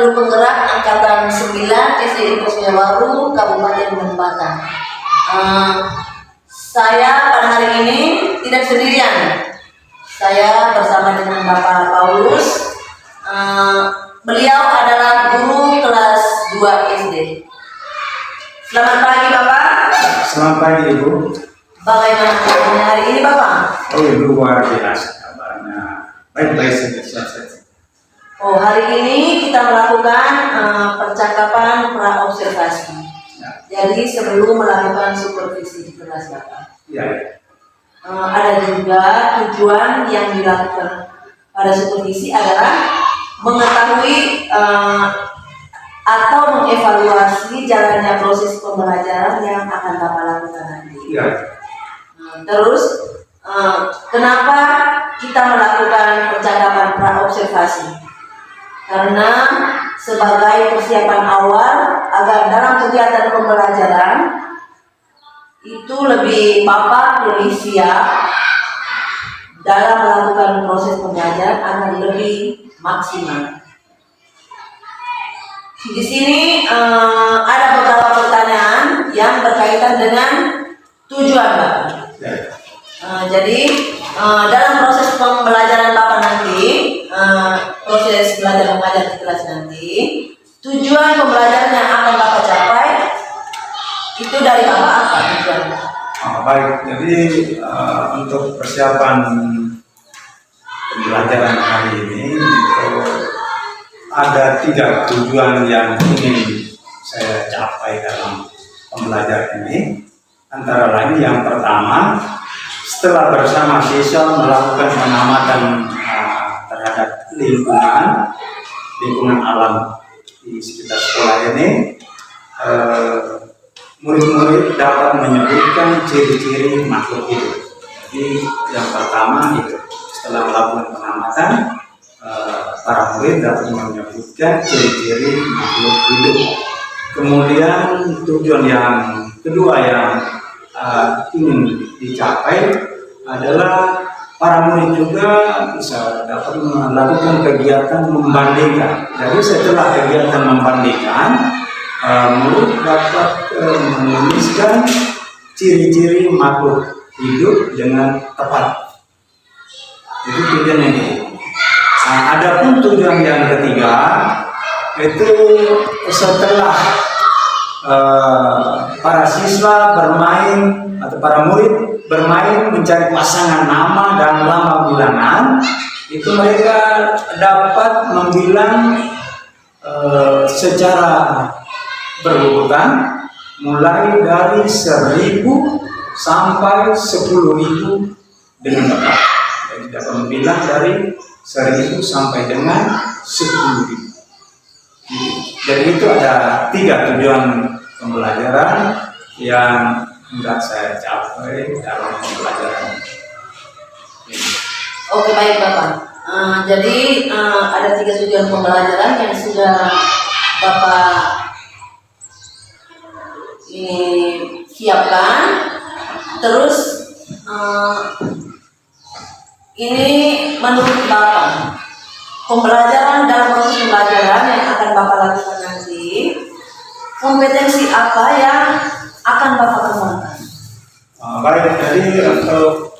Guru Penggerak Angkatan 9 SDI Posnya Baru Kabupaten Bandung. Saya pada hari ini tidak sendirian. Saya bersama dengan Bapak Paulus. Beliau adalah guru kelas 2 SD. Selamat pagi Bapak. Selamat pagi Ibu. Bagaimana kabarnya hari ini Bapak? Oh Ibu, luar biasa kabarnya. Baik-baik saja. Oh, hari ini kita melakukan percakapan pra-observasi. Ya. Jadi sebelum melakukan supervisi di kelas Bapak. Ya. Ada juga tujuan yang dilakukan pada supervisi adalah mengetahui atau mengevaluasi jalannya proses pembelajaran yang akan Bapak lakukan nanti. Ya. Terus kenapa kita melakukan percakapan pra-observasi? Karena sebagai persiapan awal agar dalam kegiatan pembelajaran itu Bapak lebih siap dalam melakukan proses pembelajaran agar lebih maksimal. Di sini ada beberapa pertanyaan yang berkaitan dengan tujuan Bapak. Jadi dalam proses pembelajaran Bapak nanti, proses belajar mengajar di kelas nanti, tujuan pembelajaran yang akan Bapak capai itu dari Bapak apa tujuannya? Baik, jadi untuk persiapan pembelajaran hari ini itu ada 3 tujuan yang ingin saya capai dalam pembelajaran ini. Antara lain yang pertama, setelah bersama siswa melakukan pengamatan terhadap lingkungan alam di sekitar sekolah ini, murid-murid dapat menyebutkan ciri-ciri makhluk hidup. Jadi yang pertama itu, setelah melakukan pengamatan, para murid dapat menyebutkan ciri-ciri makhluk hidup. Kemudian tujuan yang kedua yang ingin dicapai adalah para murid juga bisa dapat melakukan kegiatan membandingkan. Jadi setelah kegiatan membandingkan, murid dapat menuliskan ciri-ciri makhluk hidup dengan tepat. Itu tujuan ini. Adapun tujuan yang ketiga itu setelah para siswa bermain atau para murid bermain mencari pasangan nama dan lambang bilangan, itu mereka dapat membilang secara berurutan mulai dari 1.000 sampai 10.000 dengan tepat. Jadi dapat membilang dari 1.000 sampai dengan 10.000. Jadi itu ada 3 tujuan pembelajaran yang hendak saya capai dalam pembelajaran ini. Oke, baik Bapak. Jadi ada 3 tujuan pembelajaran yang sudah Bapak ini siapkan. Terus ini menurut Bapak, pembelajaran dalam proses pembelajaran yang akan Bapak lakukan nanti, kompetensi apa yang akan Bapak kembangkan? Baik, jadi untuk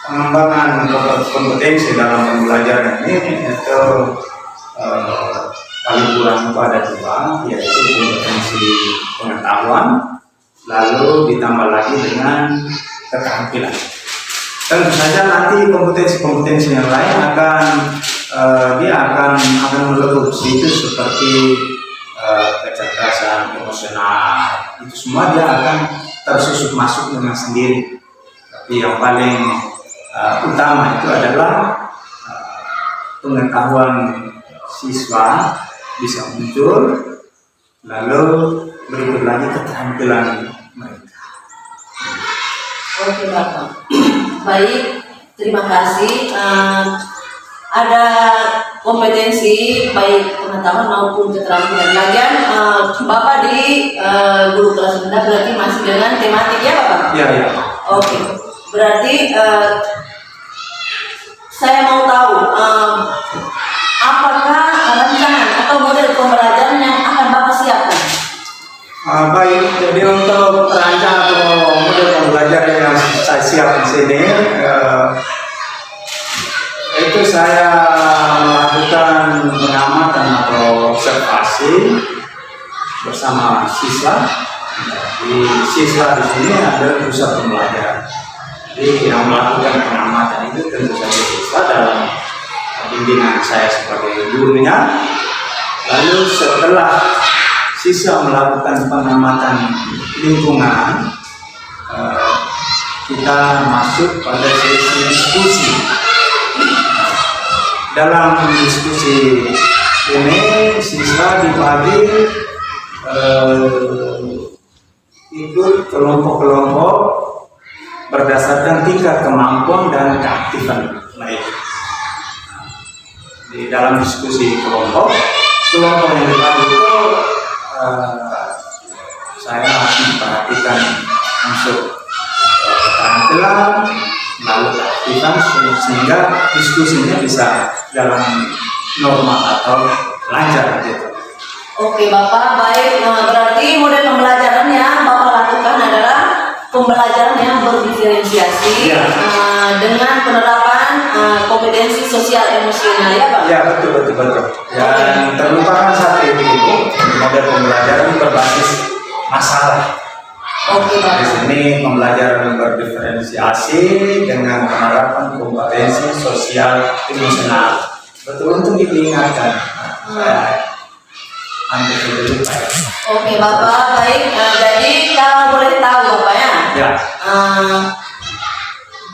pengembangan kompetensi dalam pembelajaran ini itu paling kurang itu ada 2, yaitu kompetensi pengetahuan, lalu ditambah lagi dengan keterampilan. Tentu saja nanti kompetensi yang lain akan meletus itu seperti kecerdasan emosional, itu semua dia akan tersusup masuk dengan sendiri. Tapi yang paling utama itu adalah pengetahuan siswa bisa muncul, lalu berikut lagi keterampilan mereka. Oke Bapak. Baik, terima kasih. Ada kompetensi baik pengetahuan maupun keterampilan. Lagian Bapak di guru kelas rendah berarti masih dengan tematik ya Bapak? Iya. Oke, berarti saya mau tahu apakah observasi bersama siswa. Di siswa di sini ada pusat pembelajaran. Jadi yang melakukan pengamatan itu tentu saja siswa dalam bimbingan saya sebagai gurunya. Lalu setelah siswa melakukan pengamatan lingkungan, kita masuk pada sesi diskusi. Dalam diskusi ini siswa dibagi ikut kelompok-kelompok berdasarkan tingkat kemampuan dan keaktifan mereka. Di dalam diskusi kelompok yang dibagi itu saya memperhatikan unsur keterampilan, lalu keaktifan sehingga diskusinya bisa jalan normal atau lancar gitu. Oke Bapak, baik. Berarti model pembelajaran yang Bapak lakukan adalah pembelajaran yang berdiferensiasi dengan penerapan kompetensi sosial emosional ya Pak? Ya betul. Yang terlupakan saat ini model pembelajaran berbasis masalah. Oke Pak. Di sini pembelajaran berdiferensiasi dengan penerapan kompetensi sosial emosional. Betul untuk diingatkan. Oke Bapak, baik. Jadi kalau boleh tahu Bapak ya,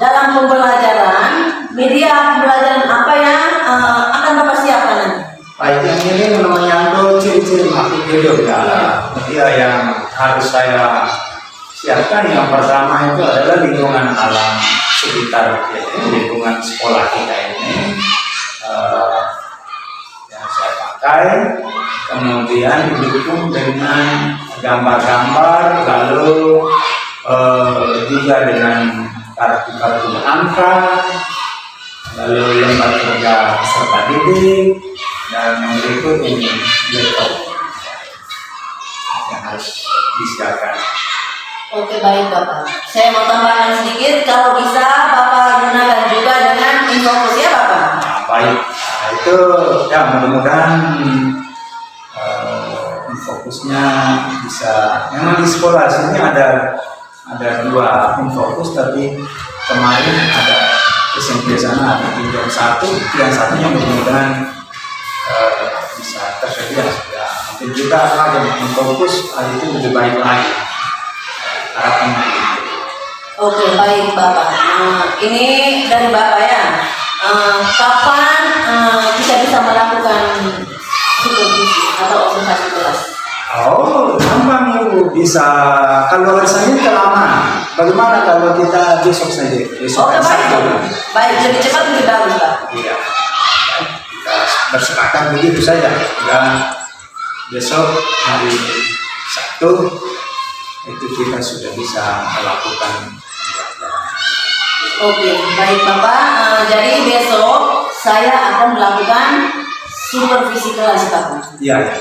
dalam pembelajaran, media pembelajaran apa yang akan Bapak siapkan nanti? Baik, yang ini menyangkut ciri-ciri video ya. Media yang harus saya siapkan yang pertama itu adalah lingkungan alam sekitar lingkungan sekolah kita ini yang saya pakai. Kemudian didukung dengan gambar-gambar, lalu juga dengan kartu-kartu angka, lalu lembar kerja peserta didik, dan yang berikut ini laptop yang harus disiapkan. Oke baik Bapak. Saya mau tambahkan sedikit, kalau bisa Bapak gunakan juga dengan infocus ya Bapak. Nah, baik, itu ya mudah-mudahan fokusnya bisa. Memang di sekolah sini ada dua infokus, tapi kemarin ada SMP sana ada pinjam satu, yang satunya mudah-mudahan bisa tersedia sudah. Mungkin juga ada infokus itu lebih baik lagi. Harapannya. Oke baik Bapak. Ini dari Bapak ya. Kapan kita bisa melakukan supervisi atau observasi kelas? Oh, gampang Ibu. Bisa kalau rasanya kelamaan. Bagaimana kalau kita besok saja? Besok Oke baik. Sabtu. Baik, lebih cepat lebih bagus Pak. Iya. Kita bersepakat begitu saja. Dan besok hari Sabtu itu kita sudah bisa melakukan. Oke, baik Bapak. Jadi besok saya akan melakukan supervisi kelas Bapak. Iya.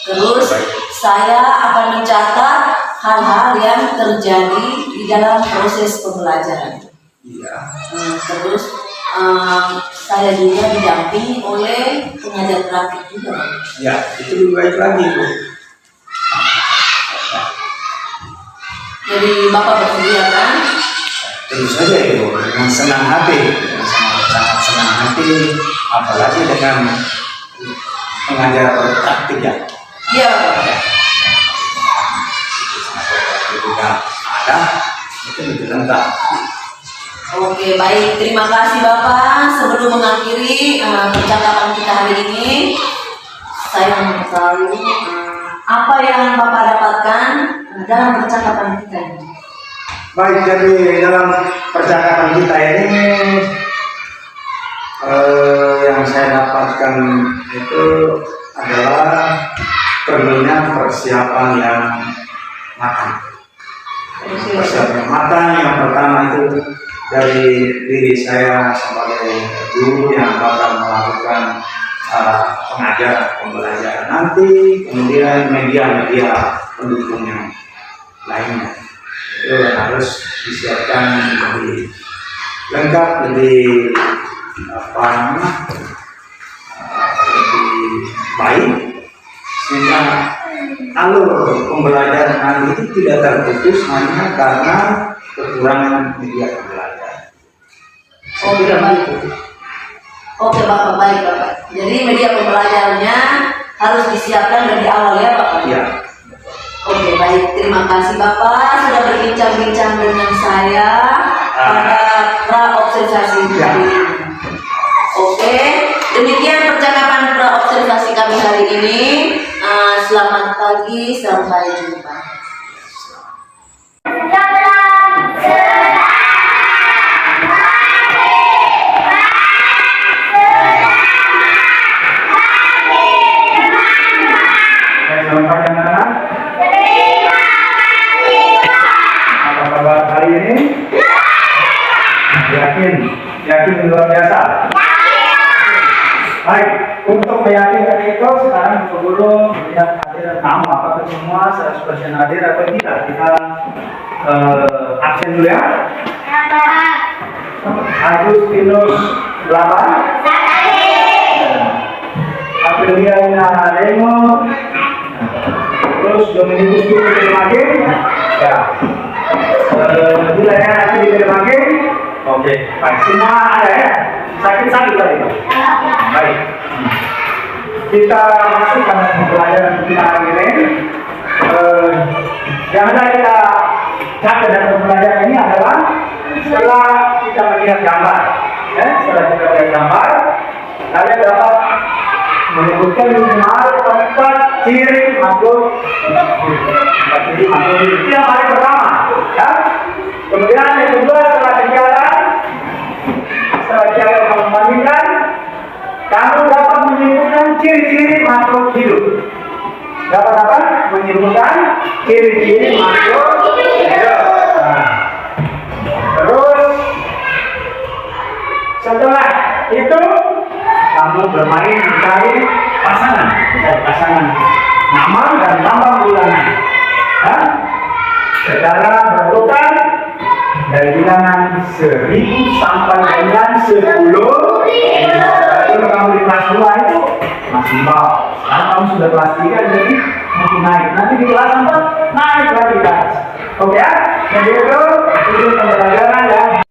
Terus saya akan mencatat hal-hal yang terjadi di dalam proses pembelajaran. Iya. Terus saya juga didampingi oleh pengajar praktik juga. Ya, itu lebih baik lagi Bu. Jadi Bapak bersedia kan? Tentu saja Ibu, dengan senang hati, dengan sangat senang hati, apalagi dengan pengajar praktik ya. Iya Bapak. Itu juga ada, itu lebih lengkap. Oke baik, terima kasih Bapak. Sebelum mengakhiri percakapan kita hari ini, saya mau tahu apa yang Bapak dapatkan dalam percakapan kita ini. Baik, jadi dalam percakapan kita ini yang saya dapatkan itu adalah perlunya persiapan yang matang. Persiapan matang yang pertama itu dari diri saya sebagai guru yang bakal melakukan pengajaran pembelajaran nanti, kemudian media-media pendukung yang lainnya itu harus disiapkan lebih lengkap, lebih lebih baik sehingga alur pembelajaran nanti itu tidak terputus hanya karena kekurangan media pembelajaran. Oh, Tidak begitu. Oke Bapak, baik Bapak. Jadi media pembelajarannya harus disiapkan dari awal ya Bapak? Ya. Oke baik, terima kasih Bapak sudah berbincang-bincang dengan saya pada pra-observasi hari ini. Oke, demikian percakapan pra-observasi kami hari ini. Selamat pagi, sampai jumpa. Selamat pagi anak-anak. Apa kabar hari ini? Yakin luar biasa. Baik, untuk meyakinkan itu sekarang sebelum melihat hadir tamu apakah semua 100% hadir atau tidak, kita absen dulu ya. Agustinus 8, Apriliana Remo, terus Dominikus lagi, ya. Wilayah nanti lagi. Oke, baik, semua ada ya. Sakit tadi. Baik. Kita masuk pada pembelajaran kita hari ini. Yang akan kita catat dalam pembelajaran ini adalah setelah kita melihat gambar, kalian dapat menyebutkan minimal 4 ciri makhluk hidup. Itu yang paling pertama, ya. Kemudian yang kedua setelah jalan membandingkan, kamu dapat menyebutkan ciri-ciri makhluk hidup. Dapat apa? Menyebutkan ciri-ciri makhluk hidup. Terus setelah itu kamu bermain mencari pasangan, nama dan lambang bulanan. Secara berurutan dari bilangan 1000 sampai dengan 10. Kalau kamu di kelas 2 itu masih bawah. Sekarang kamu sudah kelas 3 jadi masih naik. Nanti di kelas 4 naik lagi guys. Oke ya? Jadi itu pembelajaran ya.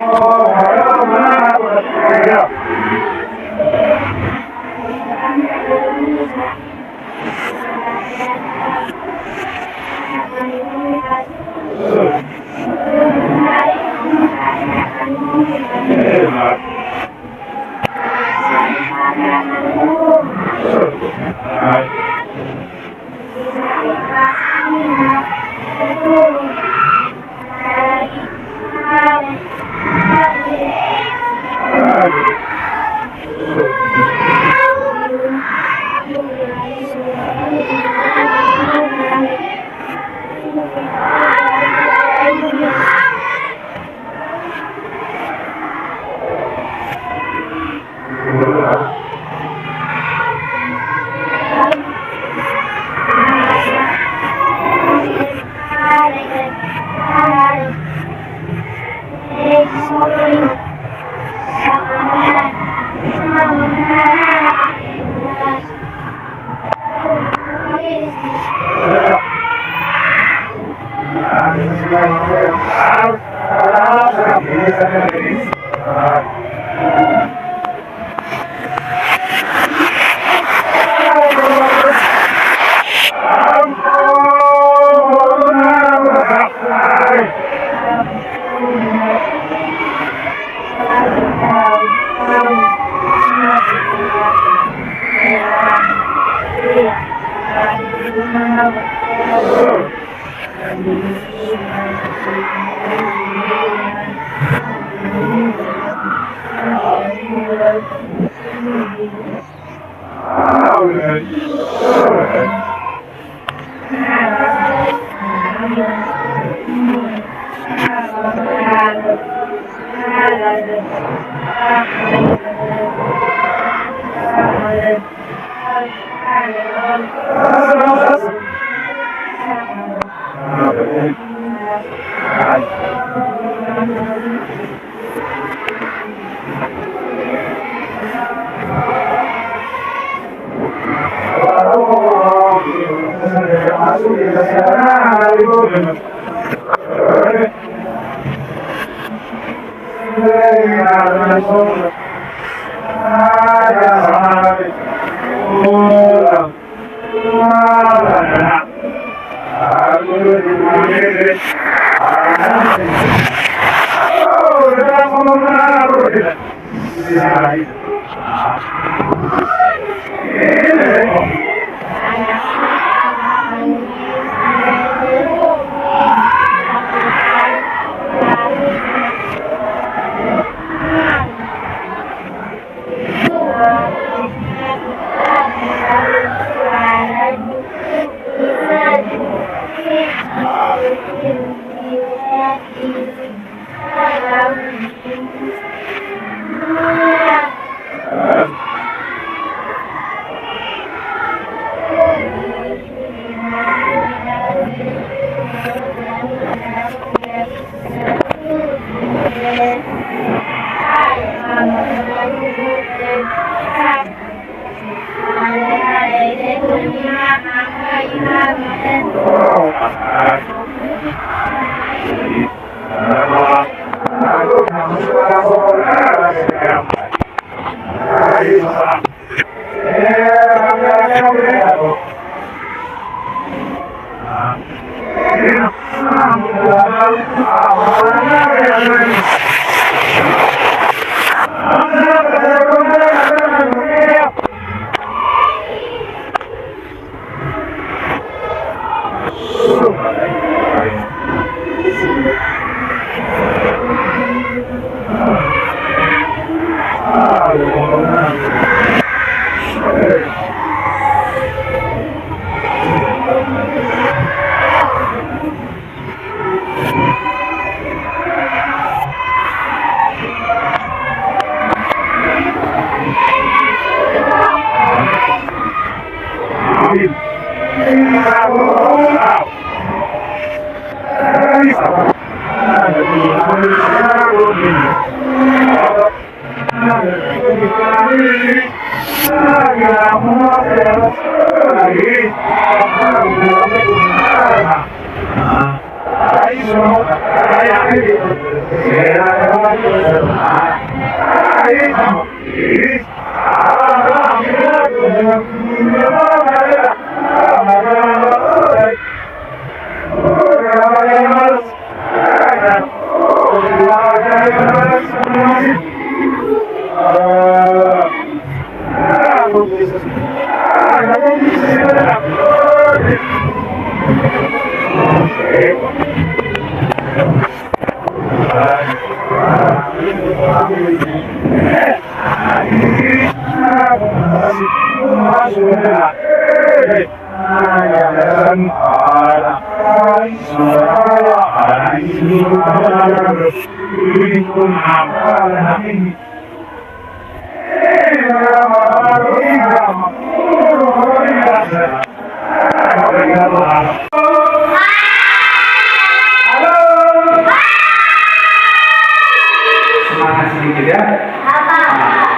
Semangat sedikit ya.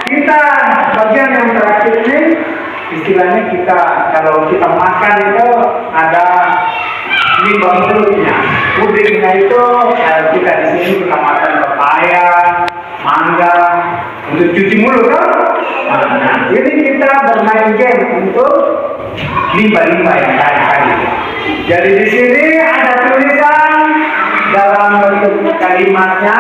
Kita bagian yang terakhir ini istilahnya kita kalau kita makan itu ada limbah mulutnya. Pudingnya itu kita di sini kita makan pepaya, mangga untuk cuci mulut kan? Nah, jadi kita bermain game untuk limbah-limbah yang tadi. Jadi di sini ada tulisan dalam bentuk kalimatnya,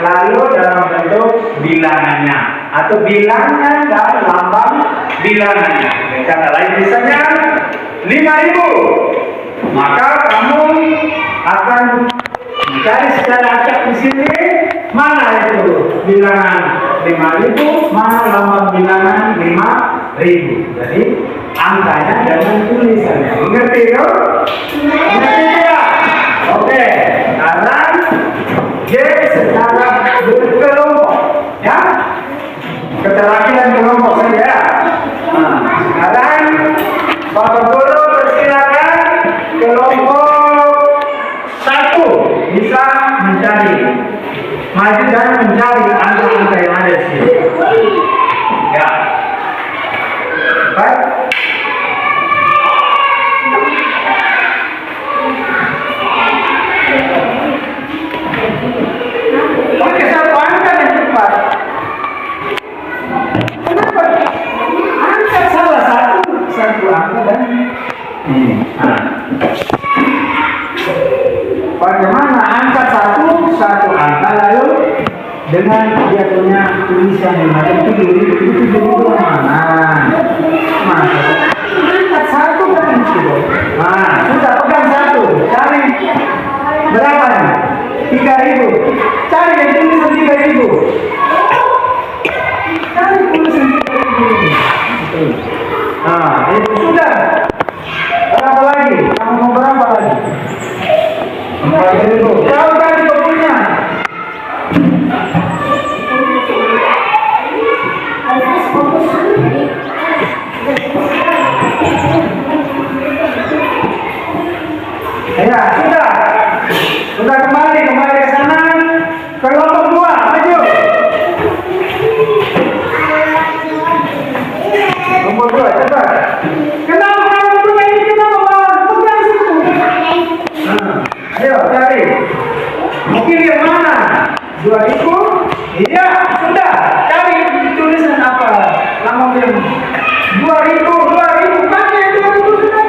lalu dalam bentuk bilangannya atau bilangan dan lambang bilangannya. Kata lain misalnya 5.000, maka kamu akan mencari secara acak di sini mana itu bilangan 5.000, mana lambang bilangan 5.000. Jadi angkanya dengan tulisannya. Mengerti dong? Mengerti tidak? Oke. Sekarang J secara berkelompok, ya. Keterwakilan kelompok saja. Nah, sekarang Bapak Guru persilakan kelompok 1 bisa mencari, maju dan mencari angka-angka yang ada di sini. Ya. Baik. Nah. Bagaimana angka satu angka lalu dengan dia punya tulisan yang macam itu mana? Angkat satu kan itu. Nah, sudah pegang satu, cari berapa nih? 3.000. Cari yang tulisan 3.000. Cari tulisan 3.000. Nah, itu sudah. Berapa lagi? Kamu mau berapa lagi? 4.000. Kau cari bukunya. Ya, sudah kembali ke sana. Kelompok 2, maju. Kelompok 2, cepat. Kenapa kamu punya ini? Kenapa pegang situ? Ayo cari. Mungkin yang mana? 2.000? Iya, sudah. Cari tulisan apa? Lama yang 2.000 pakai 2.000 sudah.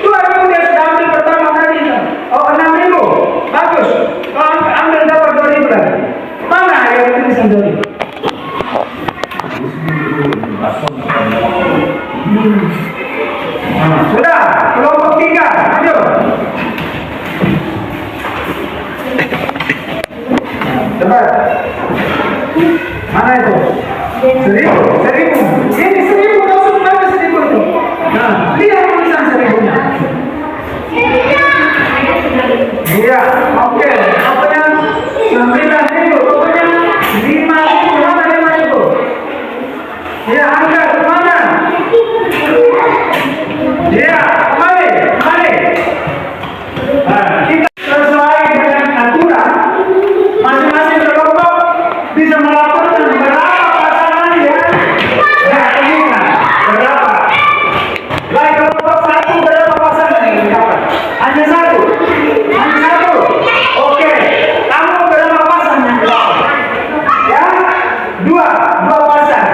2.000 dia sudah ambil pertama tadi. Oh, 6.000. Bagus. Kau ambil dapat 2.000 lagi. Mana yang tulisan 2.000? Sudah. Kelompok 3. Ayo. Cepat. Mana itu? 1.000. Ini 1.000. Langsung mana 1.000 itu? Nah, lihat tulisan 1.000-nya. Iya, oke. Pokoknya 9.000. Pokoknya 5.000. Mana 5.000? Iya, angkat kemana? Iya, kembali. Nah, kita sesuai dengan aturan. Masing-masing kelompok bisa melaporkan berapa pasangan yang ditemukan. Berapa? Baik kelompok 1 berapa pasangan yang didapat? Hanya satu. Oke. Kamu berapa pasangan yang didapat? Ya? Dua pasang.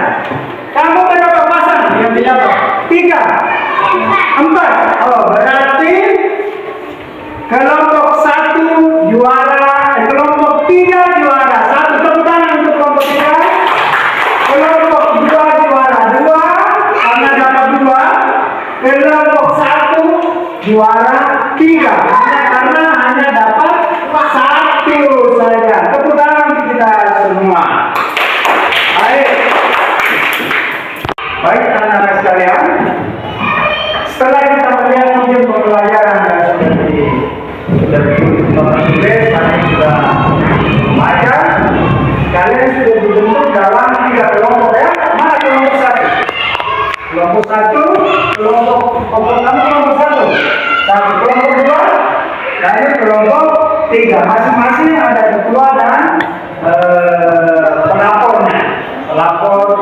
Kamu berapa pasang yang didapat? 3, 4. Oh, berarti kelompok 1 juara, kelompok 3 juara. 1 tepuk tangan untuk kelompok 3. Kelompok 2 juara 2 karena dapat 2. Kelompok 1 juara 3 karena hanya dapat 1 saja. Tepuk tangan kita semua. Baik anak-anak sekalian, setelah kita melihat mungkin pembelajaran yang sudah ditulis, kalian sudah membaca, kalian sudah dibentuk dalam 3 kelompok ya. Mana kelompok 1? Kelompok 1, kelompok pertama kelompok 1, kelompok 2, lalu kelompok 3. Masing-masing ada ketua dan pelapornya. Pelapor,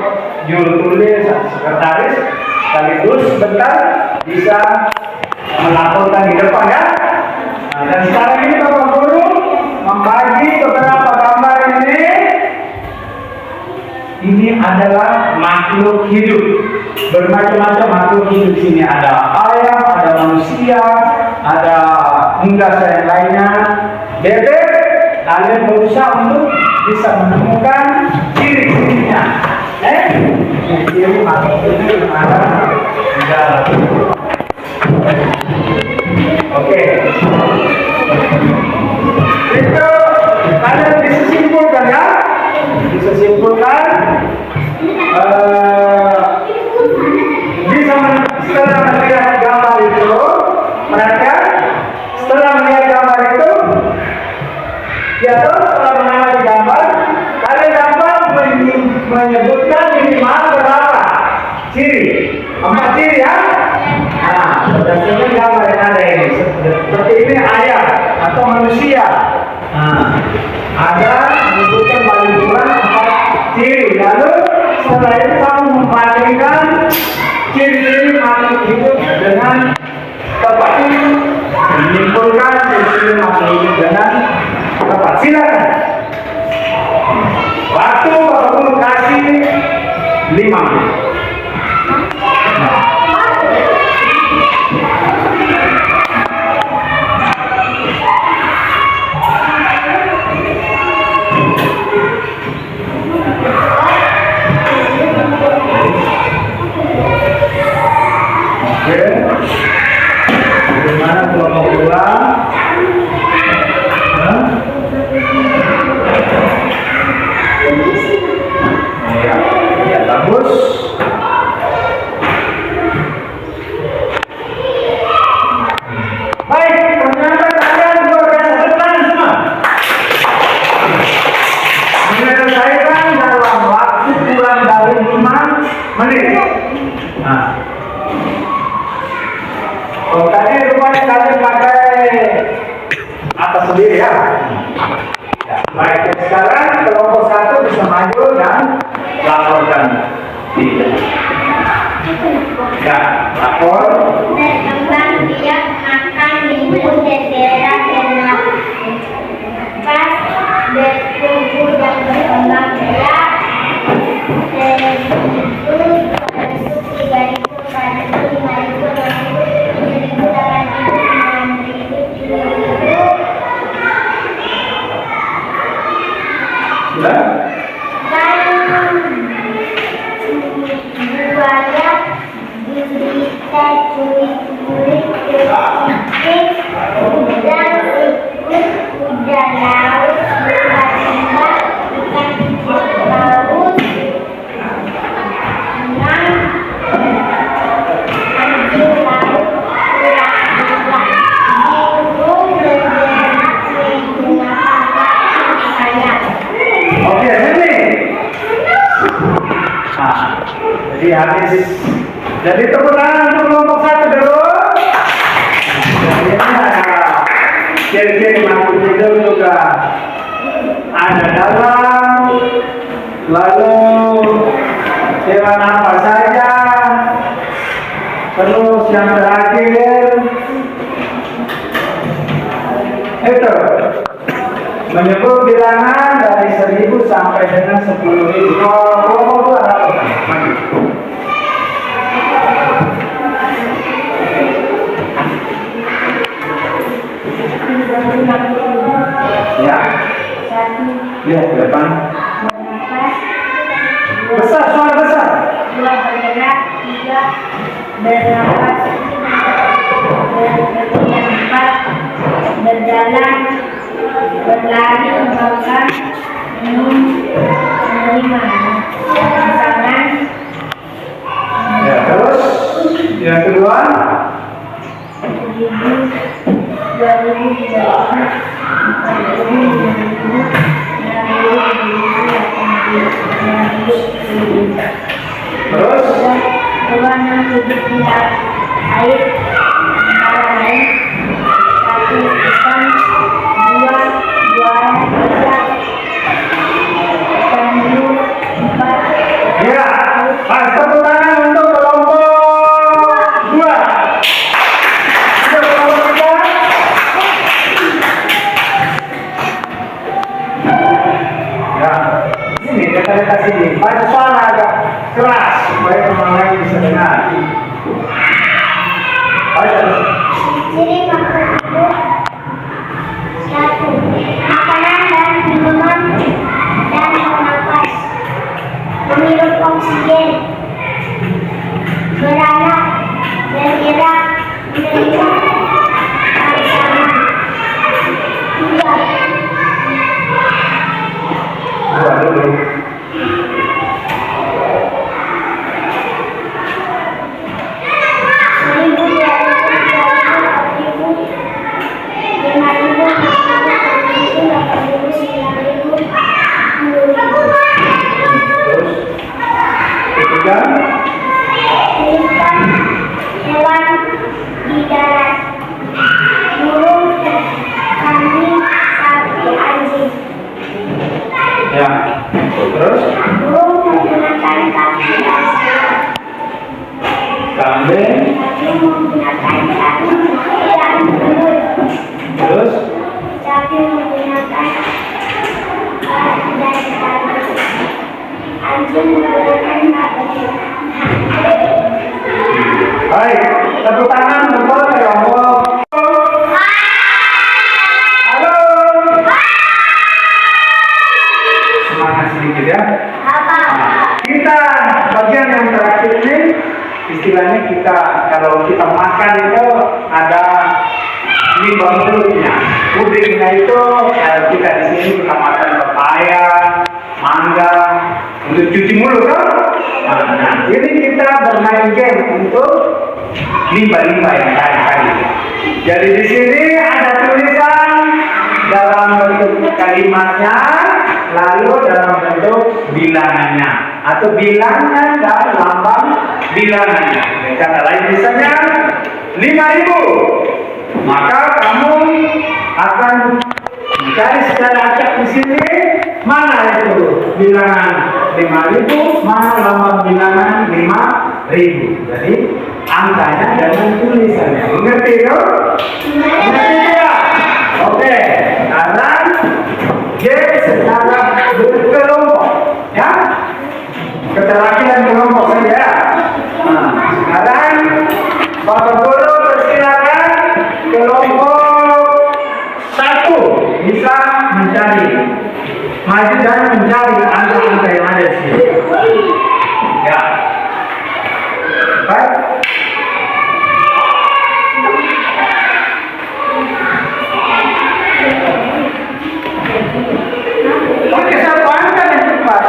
juru tulis, sekretaris, sekaligus sebentar bisa melaporkan di depan ya. Nah, dan sekarang ini Bapak Guru membagi beberapa gambar ini. Ini adalah makhluk hidup. Bermacam-macam makhluk hidup di sini. Ada ayam, ada manusia, ada unggas yang lainnya. Bebek, kalian berusaha untuk bisa menemukan ciri-cirinya. Ciri makhluk hidup yang ada di dalam. Oke. Itu kalian bisa simpulkan ya. Bisa simpulkan. Setelah melihat gambar itu, mereka setelah melihat gambar itu, ya setelah mengamati gambar, kalian dapat menyebutkan minimal berapa ciri? 4 ciri ya. Nah, berdasarkan gambar yang ada ini, seperti ini ayam atau manusia. Nah, ada menyebutkan paling kurang 4 ciri. Lalu setelah itu kamu membandingkan ciri-ciri makhluk hidup dengan tepat, menyimpulkan ciri-ciri makhluk hidup dengan tepat. Silakan. Waktu Bapak Guru kasih 5 menit. Oh, tadi rupanya kalian pakai atas sendiri ya. Ya, baik. Sekarang kelompok 1 bisa maju dan laporkan. Ya, lapor. Berkembang biak makan minggu dedera dan pas bertumbuh dan berkembang biak dari itu masuk 3.000, 4.000, 5.000, 6.000, 7.000, 8.000, 9.000, 10.000. Sudah? Buaya bisa culik-culik sedikit dan ikut kuda laut tiba-tiba ikan kecil paus menang anjing laut pura-pura burung bergerak menggunakan sayap. Oke, sini. Nah, jadi habis. Jadi tepuk tangan untuk kelompok 1 dulu. Jadi ini ada ciri-ciri makhluk hidup juga. Ada dalam, lalu hewan apa saja, terus yang terakhir itu menyebut bilangan dari 1.000 sampai dengan 10.000. Kelompok 2 ada apa? Maju. Ya, lihat ke depan. Besar, suara besar. 2 bergerak, 3 bernapas, yang 4 berjalan, berlari, makan, minum, menerima pasangan. Ya, terus yang kedua. 1.000, 2.000, 3.000, 4.000, 5.000, 6.000, 7.000, 8.000, 9.000, 10.000. Terus Hewan yang hidup di air antara lain 1 ikan, 2 buaya, 3 ikan hiu, 4 ya, tepuk tangan untuk kelompok 2. Untuk kelompok 3. Ya, ini kita sini. Pada suara agak keras supaya teman lain bisa dengar. Ayo. ciri makhluk hidup 1. Makanan dan minuman dan bernafas, menghirup oksigen, beranak, bergerak, menerima pasangan. 2. Dua dulu. Terus ketiga. Hewan di darat, burung, kambing, sapi, anjing. Ya. Terus Burung menggunakan kaki dan sayap. kambing. Kambing menggunakan kaki dan mulut. Terus Sapi menggunakan kaki dan tangan. Anjing menggunakan kaki. baik, tepuk tangan untuk kelompok. Halo. Semangat sedikit ya. Apa? Kita bagian yang terakhir ini istilahnya kita kalau kita makan itu ada limbah mulutnya. Pudingnya itu kita di sini kita makan pepaya, mangga untuk cuci mulut kan? Nah, ini kita bermain game untuk limbah-limbah yang tadi. Jadi di sini ada tulisan dalam bentuk kalimatnya, lalu dalam bentuk bilangannya atau bilangan dan lambang bilangannya. Kata lain misalnya 5.000. Maka kamu akan mencari secara acak di sini mana itu bilangan 5.000, mana nomor bilangan 5.000. Jadi angkanya dengan tulisannya. Mengerti ya? Mengerti tidak? Oke. Sekarang J secara berkelompok, ya. Keterangan kelompok saja. Nah, sekarang Bapak Guru persilakan kelompok 1 bisa mencari, maju dan mencari angka-angka yang ada di sini. Ya. Baik. Oke, satu angka yang tepat.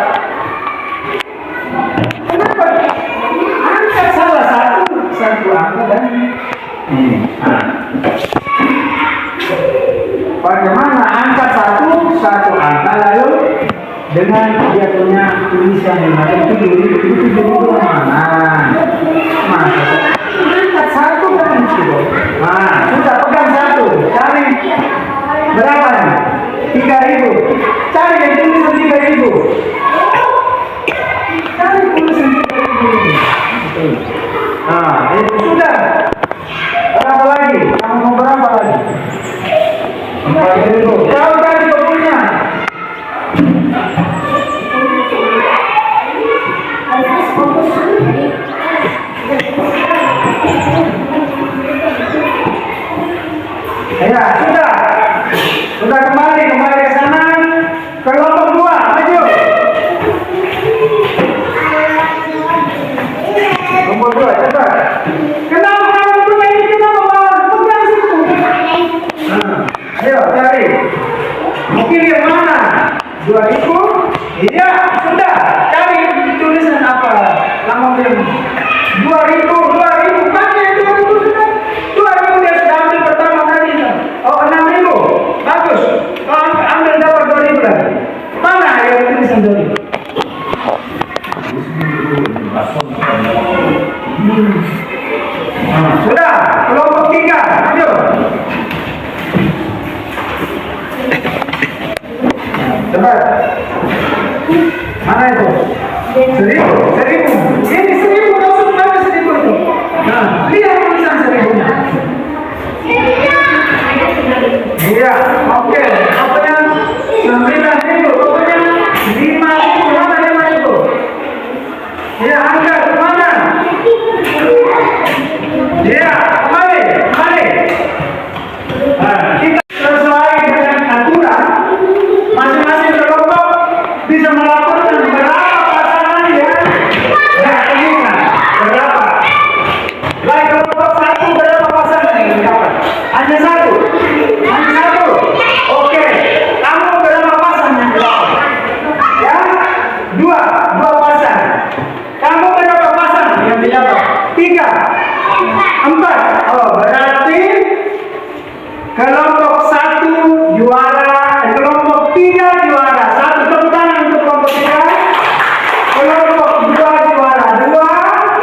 Kenapa? Angka salah satu angka dan ini. Nah. Bagaimana angka satu angka lalu dengan dia punya tulisan yang macam itu mana? Masa angkat satu kan itu. Nah, sudah pegang satu, cari berapa nih? 3.000. Cari yang tulisan 3.000. Cari tulisan 3.000. Nah, itu sudah. Berapa lagi? Kamu mau berapa lagi? 4.000. Jauh dari bukunya. Ya, sudah kembali ke sana. Kelompok 2, maju. Kelompok 2, cepat. Kenapa kamu punya ini? Kenapa pegang situ? Ayo cari. Mungkin yang mana? 2.000? Iya, sudah. Cari tulisan apa? Lama belum. 2.000 pakai 2.000 sudah. 2.000 dia sudah ambil pertama tadi. Oh, 6.000. Bagus. Kau ambil dapat 2.000 lagi. Mana yang tulisan 2.000? Sudah. Kelompok 3. Ayo. Cepat. Mana itu? 1.000. Ini 1.000. Maksud mana 1.000 itu? Nah, lihat tulisan 1.000-nya. Iya, oke. Pokoknya 9.000. Pokoknya 5.000. Mana 5.000? Iya, angkat kemana? Iya, kembali. Nah, kita sesuai dengan aturan. Masing-masing kelompok bisa melaporkan berapa pasangan yang diinginkan. Berapa? Baik, kelompok 1 berapa pasangan yang didapat? Hanya satu. Oke. Kamu berapa pasangan yang didapat? Ya? 2 pasang. Kamu berapa pasang yang didapat? 3, 4. Oh, berarti kelompok 1 juara, kelompok 3 juara. 1 tepuk tangan untuk kelompok 3. Kelompok 2 juara 2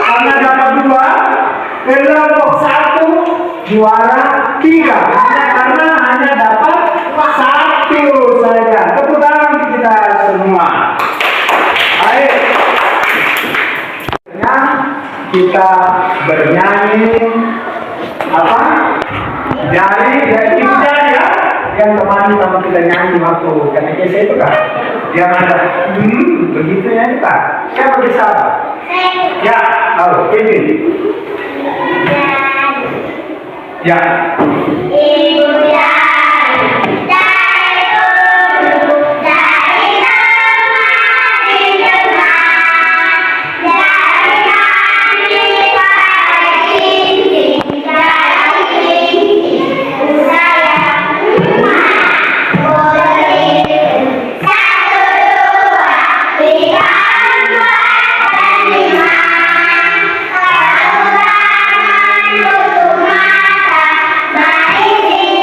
karena dapat 2. Kelompok 1 juara 3 karena hanya dapat 1 saja. Tepuk tangan untuk kita semua. Baik. Kita bernyanyi apa? Jari ibu jari ya, yang temani sama kita nyanyi waktu KTKS itu kan, yang ada begitu ya Pak. Siapa bisa? Ya, ini. Ya. Ibu jari. Bye.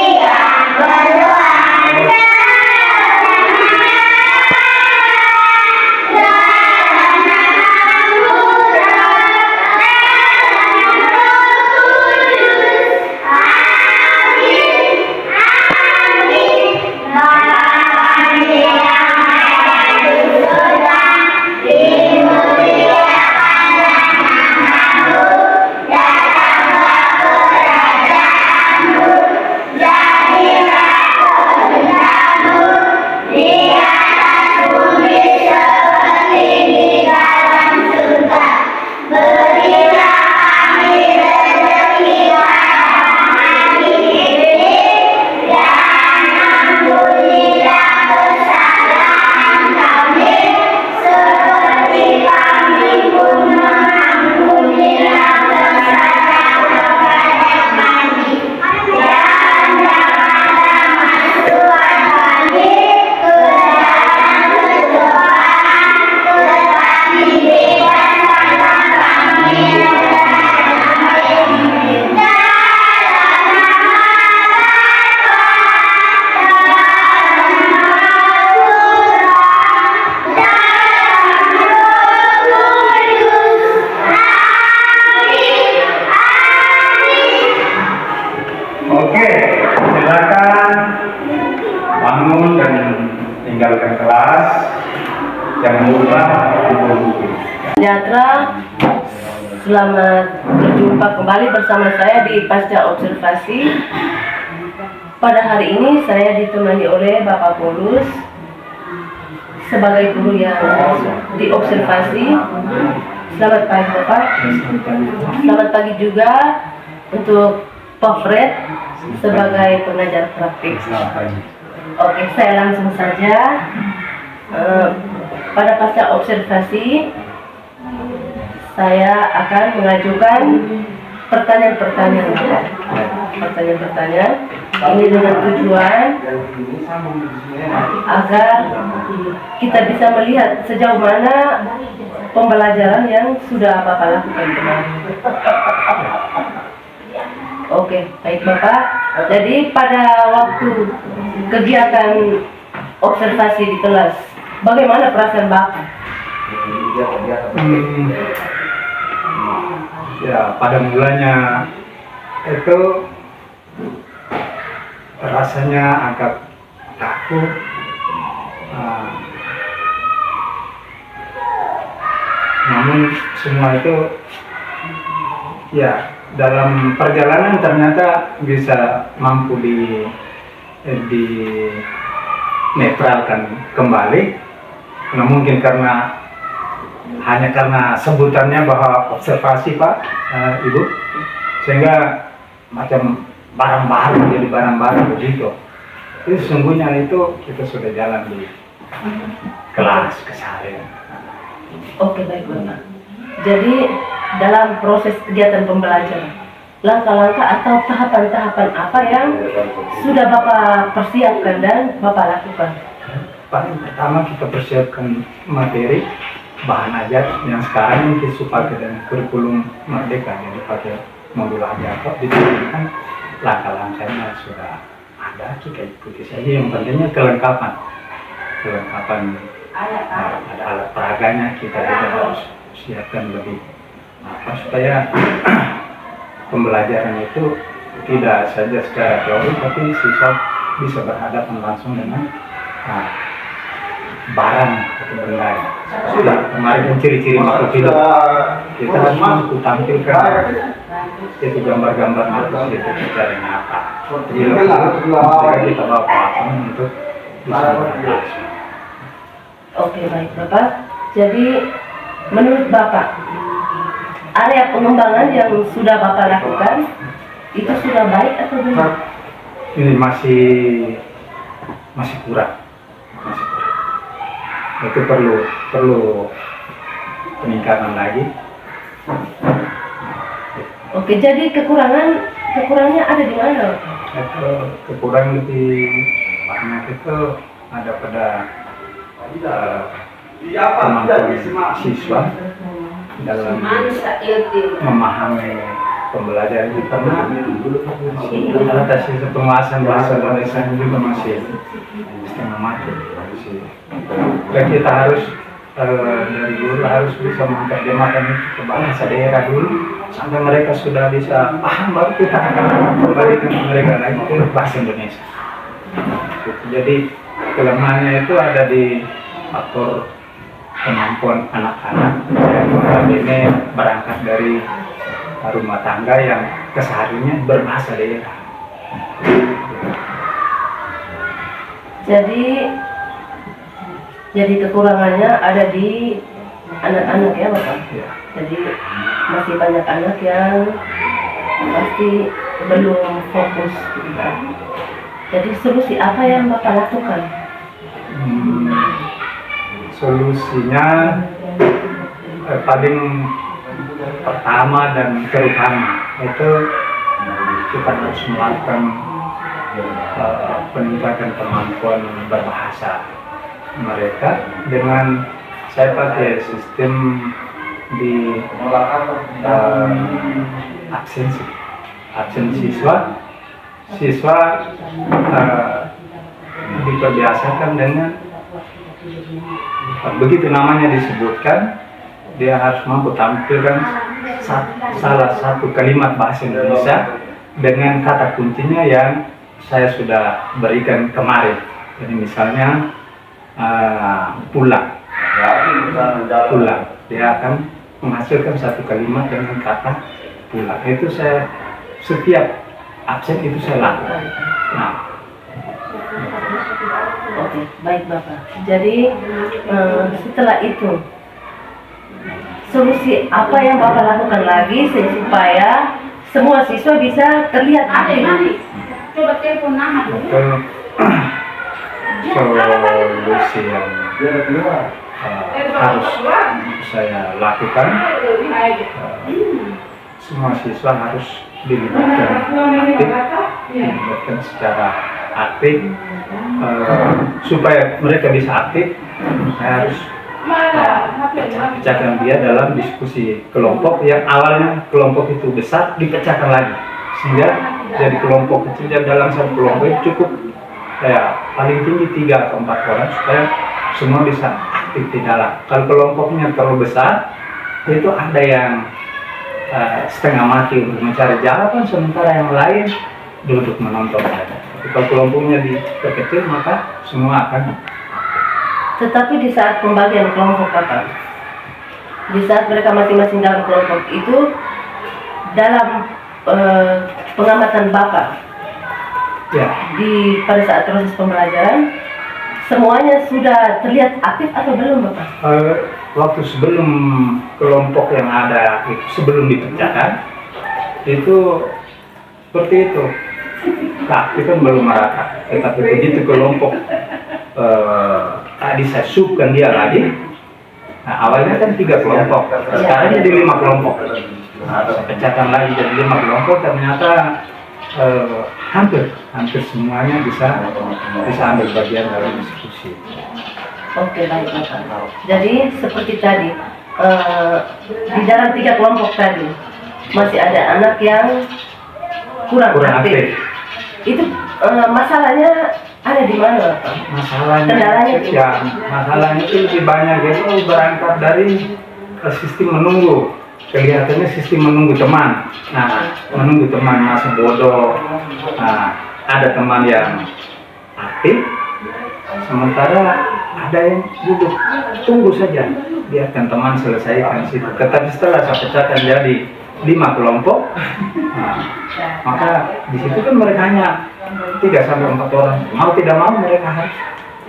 Oke, silakan bangun dan tinggalkan kelas. Jangan lupa buku. Sejahtera, selamat berjumpa kembali bersama saya di Pasca Observasi. Pada hari ini saya ditemani oleh Bapak Paulus sebagai guru yang diobservasi. Selamat pagi Bapak. Selamat pagi juga untuk Pak Fred sebagai pengajar praktik. Oke, saya langsung saja. Pada pasca observasi, saya akan mengajukan pertanyaan-pertanyaan. Ini dengan tujuan agar kita bisa melihat sejauh mana pembelajaran yang sudah Bapak lakukan kemarin. Oke, baik Bapak. Jadi pada waktu kegiatan observasi di kelas, bagaimana perasaan Bapak? Ya, pada mulanya itu rasanya agak takut. Namun semua itu ya dalam perjalanan ternyata bisa mampu di netralkan kembali. Nah, mungkin hanya karena sebutannya bahwa observasi Pak, Ibu, sehingga macam barang-barang jadi barang-barang begitu. Itu sesungguhnya itu kita sudah jalan di kelas keseharian. Oke, baik Bapak. Jadi dalam proses kegiatan pembelajaran, langkah-langkah atau tahapan-tahapan apa yang sudah Bapak persiapkan dan Bapak lakukan? Paling pertama kita persiapkan materi bahan ajar yang sekarang kita pakai dengan kurikulum Merdeka, jadi pakai modul ajar kok diturunkan langkah-langkahnya sudah ada, kita ikuti saja. Yang pentingnya kelengkapan ada alat peraganya, kita juga harus siapkan lebih supaya pembelajaran itu tidak saja secara teori tapi siswa bisa berhadapan langsung dengan barang atau benda. Sudah kemarin ciri-ciri makhluk hidup kita harus mampu tampilkan itu gambar-gambar makhluk itu caranya apa. Jadi kita bawa pengalaman untuk bisa berhasil. Oke, baik Bapak. Jadi menurut Bapak, area pengembangan yang sudah Bapak lakukan itu sudah baik atau belum? Ini masih kurang. Itu perlu peningkatan lagi. Oke, jadi kekurangannya ada di mana? Itu kekurangan lebih banyak itu ada pada kemampuan siswa dalam memahami pembelajaran itu, karena siswa penguasaan bahasa Indonesia juga masih setengah mati. Dan kita harus dari dulu harus bisa menerjemahkan itu ke bahasa daerah dulu sampai mereka sudah bisa paham, baru kita akan kembalikan mereka lagi ke bahasa Indonesia. Jadi kelemahannya itu ada di faktor kemampuan anak-anak yang ini berangkat dari rumah tangga yang kesehariannya berbahasa daerah. Jadi kekurangannya ada di anak-anak ya Bapak? Ya. Jadi masih banyak anak yang pasti belum fokus. Jadi solusi apa yang Bapak lakukan? Solusinya paling pertama dan terutama itu kita harus melakukan peningkatan kemampuan berbahasa mereka dengan saya pakai sistem di absen siswa diperbiasakan dengan begitu namanya disebutkan, dia harus mampu tampilkan salah satu kalimat bahasa Indonesia dengan kata kuncinya yang saya sudah berikan kemarin. Jadi misalnya pulang, pulang, dia akan menghasilkan satu kalimat dengan kata pulang. Itu saya setiap absen itu saya lakukan. Nah, Oke, baik Bapak. Jadi setelah itu solusi apa yang Bapak lakukan lagi supaya semua siswa bisa terlihat aktif? Coba telepon nama. solusi yang harus saya lakukan, semua siswa harus dilibatkan secara aktif, supaya mereka bisa aktif. Saya harus pecahkan dia dalam diskusi kelompok yang awalnya kelompok itu besar, dipecahkan lagi sehingga jadi kelompok kecil, dan dalam satu kelompok itu cukup paling tinggi 3 atau 4 orang supaya semua bisa aktif di dalam. Kalau kelompoknya terlalu besar, itu ada yang setengah mati untuk mencari jawaban, sementara yang lain duduk menonton saja. Tapi kalau kelompoknya diperkecil, maka semua akan. Tetapi di saat pembagian kelompok Bapak, di saat mereka masing-masing dalam kelompok itu, dalam pengamatan Bapak, Ya, pada saat proses pembelajaran, semuanya sudah terlihat aktif atau belum Bapak? waktu sebelum kelompok yang ada itu, sebelum dipecahkan, itu seperti itu. Aktif kan belum merata, tetapi begitu kelompok tadi saya subkan dia lagi. Nah, awalnya kan 3 kelompok, sekarang jadi 5 kelompok. Nah, saya pecahkan lagi jadi 5 kelompok, ternyata hampir semuanya bisa ambil bagian dalam diskusi. Oke, baik Bapak. Jadi seperti tadi, di dalam 3 kelompok tadi masih ada anak yang kurang aktif. Itu masalahnya ada di mana Bapak? Masalahnya itu lebih banyak itu berangkat dari sistem menunggu. Kelihatannya sistem menunggu teman. Nah, menunggu teman masih bodoh. Nah, ada teman yang aktif, sementara ada yang duduk tunggu saja, biarkan teman selesaikan situ. Tetapi setelah saya pecahkan jadi 5 kelompok, nah, maka di situ kan mereka hanya 3 sampai 4 orang. Mau tidak mau mereka harus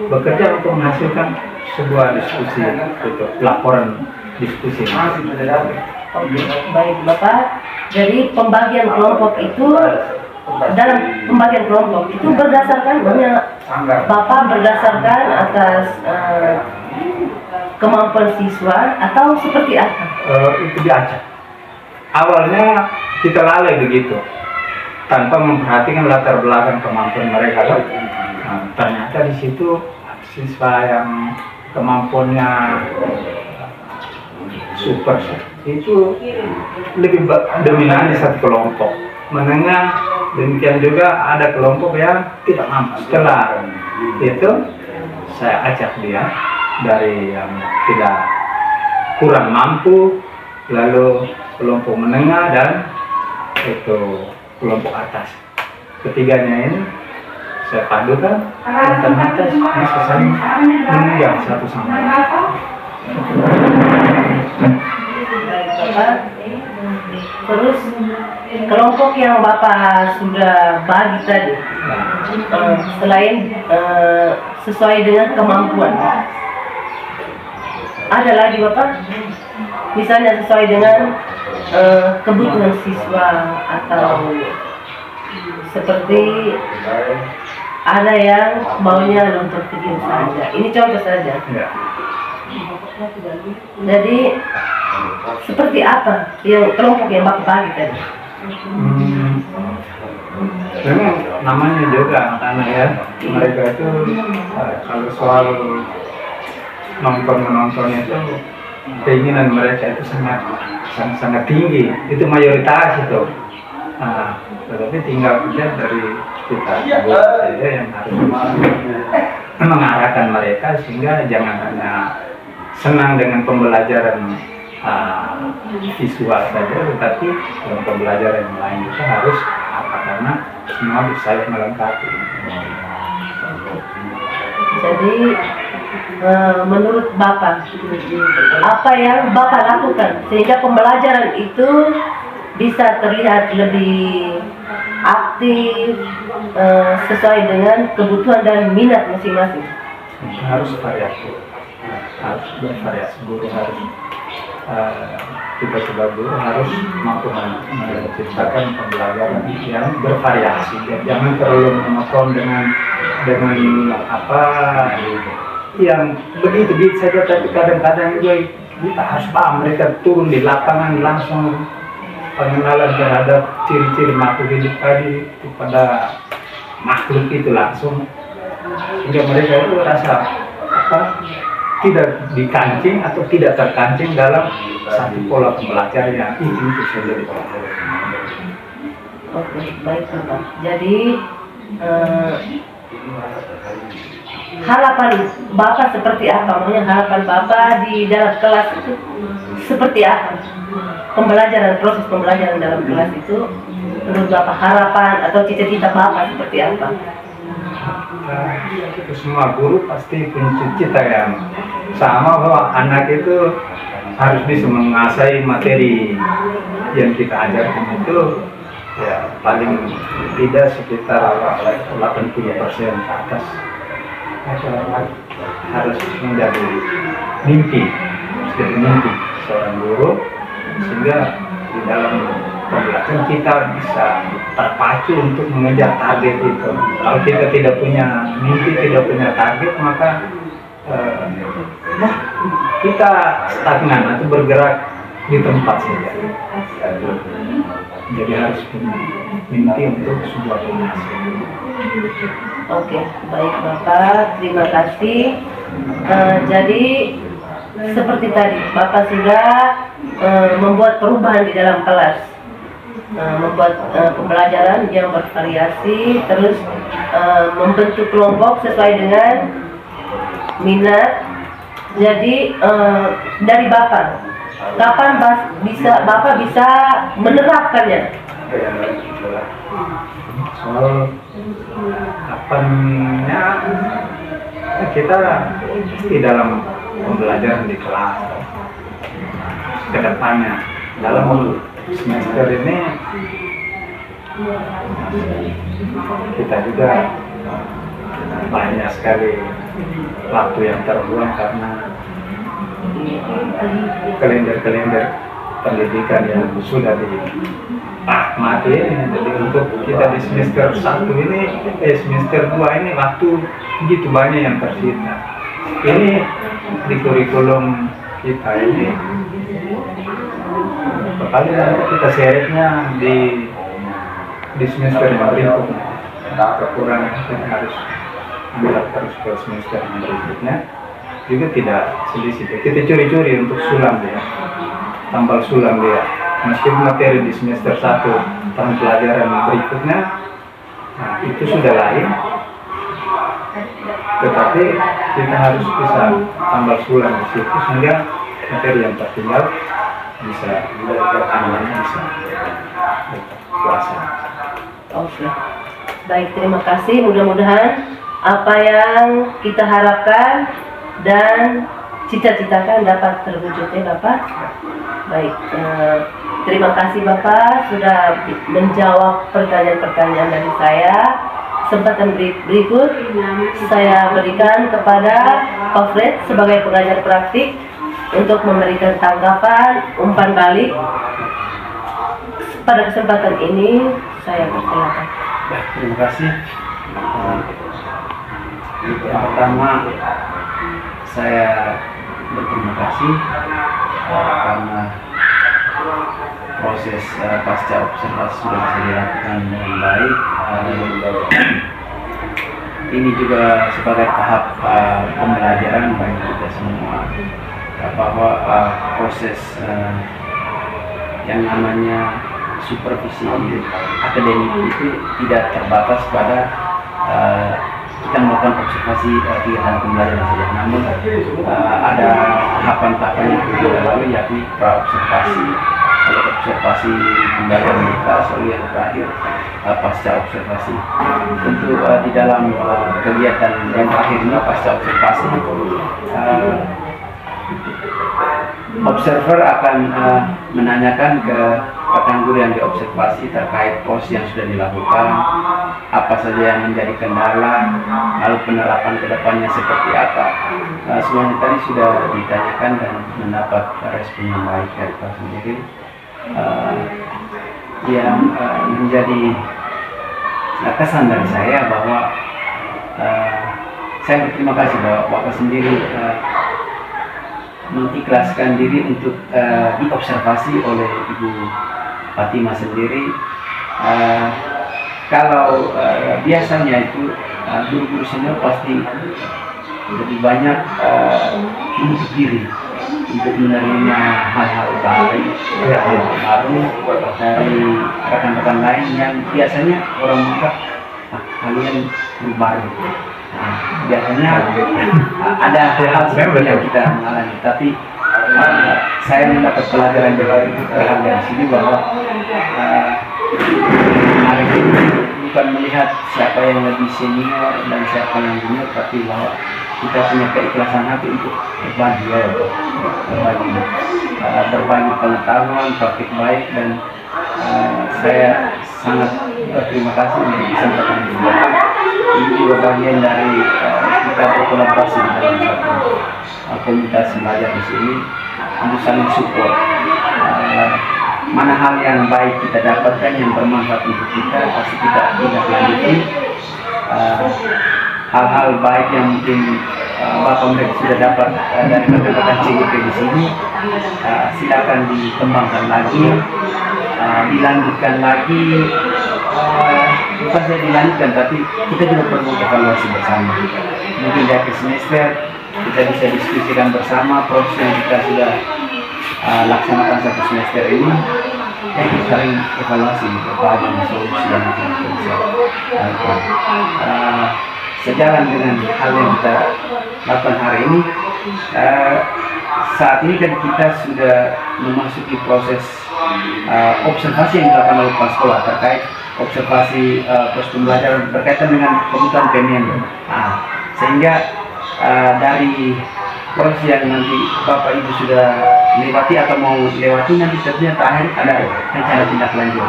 bekerja untuk menghasilkan sebuah diskusi, itu laporan diskusi. Oke, baik Bapak. Jadi pembagian kelompok itu, dalam pembagian kelompok itu berdasarkan Bapak berdasarkan atas kemampuan siswa atau seperti apa? Itu diacak. Awalnya kita lalai begitu, tanpa memperhatikan latar belakang kemampuan mereka. Nah, ternyata di situ siswa yang kemampuannya super itu lebih dominan di satu kelompok. Menengah, demikian juga ada kelompok yang tidak mampu. Setelah itu saya ajak dia dari yang tidak kurang mampu, lalu kelompok menengah, dan itu kelompok atas. Ketiganya ini saya padukan, dan ternyata bisa saling menunjang satu sama lain. Bapak, terus kelompok yang Bapak sudah bagi tadi, selain sesuai dengan kemampuan, ada lagi Bapak? Misalnya sesuai dengan kebutuhan siswa, atau seperti ada yang maunya nonton video saja. Ini contoh saja. Ya. Jadi seperti apa yang kelompok yang Bapak bagi tadi? Memang namanya juga anak-anak ya, mereka itu kalau soal menonton itu keinginan mereka itu sangat tinggi, itu mayoritas itu. Nah, tetapi tinggal kita dari kita saja yang harus mengarahkan mereka sehingga jangan hanya senang dengan pembelajaran visual saja, tetapi dalam pembelajaran yang lain juga harus karena semua saya melengkapi. Jadi menurut Bapak, apa yang Bapak lakukan sehingga pembelajaran itu bisa terlihat lebih aktif, sesuai dengan kebutuhan dan minat masing-masing? Harus variasi, harus bervariasi. Guru harus kita sebagai guru harus mampu menciptakan pembelajaran yang bervariasi. Jangan terlalu monoton dengan apa yang begitu saja, tapi kadang-kadang juga kita harus paham, mereka turun di lapangan langsung pengenalan terhadap ciri-ciri makhluk hidup tadi kepada makhluk itu langsung, sehingga mereka itu rasa tidak dikancing atau tidak terkancing dalam satu pola pembelajaran yang itu saja dipelajari. Oke, baik Bapak. Jadi harapan Bapak seperti apa? Maksudnya harapan Bapak di dalam kelas itu seperti apa? Proses pembelajaran dalam kelas itu menurut Bapak harapan atau cita-cita Bapak seperti apa? Itu semua guru pasti punya cita yang sama, bahwa anak itu harus bisa menguasai materi yang kita ajarkan itu ya paling tidak sekitar 80% ke atas. Harus menjadi mimpi seorang guru, sehingga di dalam pembelajaran kita bisa terpacu untuk mengejar target itu. Kalau kita tidak punya mimpi, tidak punya target, maka kita stagnan atau bergerak di tempat saja. Jadi harus punya mimpi untuk sebuah penghasil. Oke, baik Bapak, terima kasih. Jadi seperti tadi Bapak sudah membuat perubahan di dalam kelas, membuat pembelajaran yang bervariasi, terus membentuk kelompok sesuai dengan minat. Jadi dari Bapak, kapan Bapak bisa menerapkannya? Soal kapannya kita di dalam pembelajaran di kelas, ke depannya dalam semester ini kita juga banyak sekali waktu yang terbuang karena kalender pendidikan yang sudah mati. Jadi untuk kita di semester 1 ini, semester 2 ini waktu begitu banyak yang tersita. Ini di kurikulum kita ini paling kita seretnya di semester yang berikutnya. Kekurangan kita harus ambil terus ke semester yang berikutnya. Juga tidak selisih, kita curi-curi untuk sulam dia, tambal sulam dia. Meskipun materi di semester 1 tahun pelajaran berikutnya, nah, itu sudah lain, tetapi kita harus bisa tambal sulam di situ sehingga materi yang tertinggal bisa bisa kuasa. Oke, baik, terima kasih. Mudah-mudahan apa yang kita harapkan dan cita-citakan dapat terwujud ya Bapak. Baik, terima kasih Bapak sudah menjawab pertanyaan-pertanyaan dari saya. Kesempatan berikut saya berikan kepada Pak Fred sebagai pengajar praktik untuk memberikan tanggapan umpan balik. Pada kesempatan ini saya persilakan. Ya, terima kasih. Yang pertama saya berterima kasih karena proses pasca observasi sudah bisa dilakukan dengan baik. Ini juga sebagai tahap pembelajaran bagi kita semua, bahwa proses yang namanya supervisi akademik itu tidak terbatas pada kita melakukan observasi kegiatan pembelajaran saja, namun ada tahapan-tahapan yang kita lalui, yakni pra-observasi. Kalau observasi pembelajaran kita soal yang terakhir pasca observasi. Tentu di dalam kegiatan yang terakhir ini pasca observasi, observer akan menanyakan ke rekan guru yang diobservasi terkait proses yang sudah dilakukan, apa saja yang menjadi kendala, lalu penerapan kedepannya seperti apa. Semuanya tadi sudah ditanyakan dan mendapat respon yang baik dari Pak sendiri. Yang menjadi kesan dari saya bahwa saya berterima kasih bahwa Bapak sendiri mengikhlaskan diri untuk diobservasi oleh Ibu Fatimah sendiri. Kalau biasanya itu guru-guru senior pasti lebih banyak menutup diri untuk menerima hal-hal baru dari rekan-rekan lain yang biasanya orang menganggap kalian baru. Biasanya ada hal seperti yang kita mengalami, tapi saya mendapat pelajaran berharga di sini bahwa hari ini bukan melihat siapa yang lebih senior dan siapa yang junior, tapi bahwa kita punya keikhlasan hati untuk berbagi pengetahuan, praktik baik, dan saya sangat berterima kasih untuk kesempatan ini. Ini juga bagian dari kita berkolaborasi di dalam satu komunitas belajar di sini untuk saling support. Mana hal yang baik kita dapatkan yang bermanfaat untuk kita, pasti kita tidak lanjuti. Hal-hal baik yang mungkin Bapak mereka sudah dapat dari rekan-rekan CGP di sini, silakan dikembangkan lagi, dilanjutkan lagi. Bukan saja dilanjutkan, tapi kita juga perlu evaluasi bersama. Mungkin di akhir semester kita bisa diskusikan bersama proses yang kita sudah laksanakan satu semester ini. Kita saling evaluasi berbagai solusi yang kita bisa lakukan. Sejalan dengan hal yang kita lakukan hari ini, saat ini kan kita sudah memasuki proses observasi yang dilakukan oleh kepala sekolah terkait observasi proses pembelajaran berkaitan dengan kebutuhan PMN. Sehingga dari proses yang nanti Bapak Ibu sudah lewati atau mau lewati, nanti tentunya terakhir ada rencana tindak lanjut.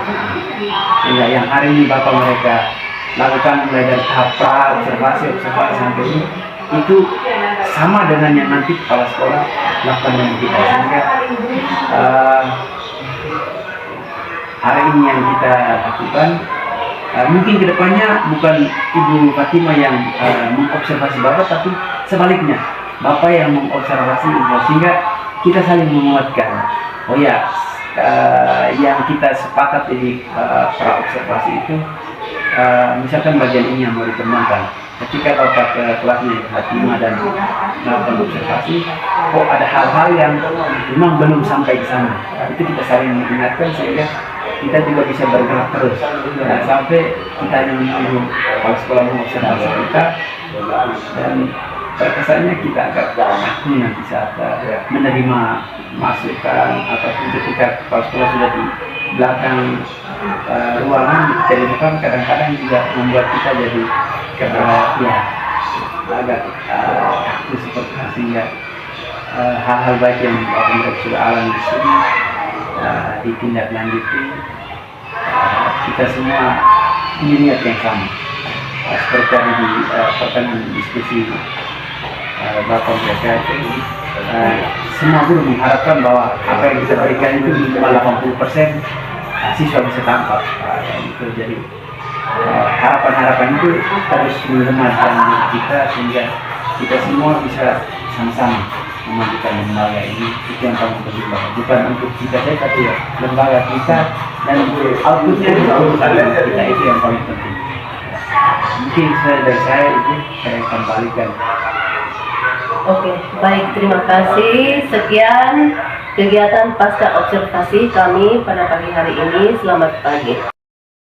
Sehingga yang hari ini Bapak mereka lakukan mulai dari tahap observasi sampai ini, itu sama dengan yang nanti kepala sekolah lakukan dengan kita. Sehingga hari ini yang kita lakukan, mungkin kedepannya bukan Ibu Fatimah yang mengobservasi Bapak, tapi sebaliknya Bapak yang mengobservasi Ibu, sehingga kita saling menguatkan. Oh ya, yang kita sepakat di pra-observasi itu, misalkan bagian ini yang mau dikembangkan. Ketika Bapak ke kelasnya Fatimah dan melakukan observasi, kok ada hal-hal yang memang belum sampai ke sana. Itu kita saling mengingatkan sehingga kita juga bisa bergerak terus. Sampai kita yang menunggu kepala sekolah mengobservasi kita, dan terkesannya kita agak takut nanti saat menerima masukan, ataupun ketika kepala sekolah sudah di belakang ruangan telegram, kadang-kadang juga membuat kita jadi agak takut seperti itu. Sehingga hal-hal baik yang mereka sudah alami di sini ditindaklanjuti. Kita semua punya niat yang sama, seperti yang di pertengahan diskusi Bapak mereka itu, semua guru mengharapkan bahwa apa yang kita berikan itu minimal 80% siswa bisa tampak. Jadi harapan-harapan itu harus mengemaskan kita sehingga kita semua bisa sama-sama memajukan lembaga ini. Itu yang paling penting, bukan untuk kita saja, tapi lembaga kita dan outputnya juga untuk kita, itu yang paling penting. Mungkin dari saya itu saya kembalikan. Oke, baik, terima kasih. Sekian kegiatan pasca observasi kami pada pagi hari ini. Selamat pagi.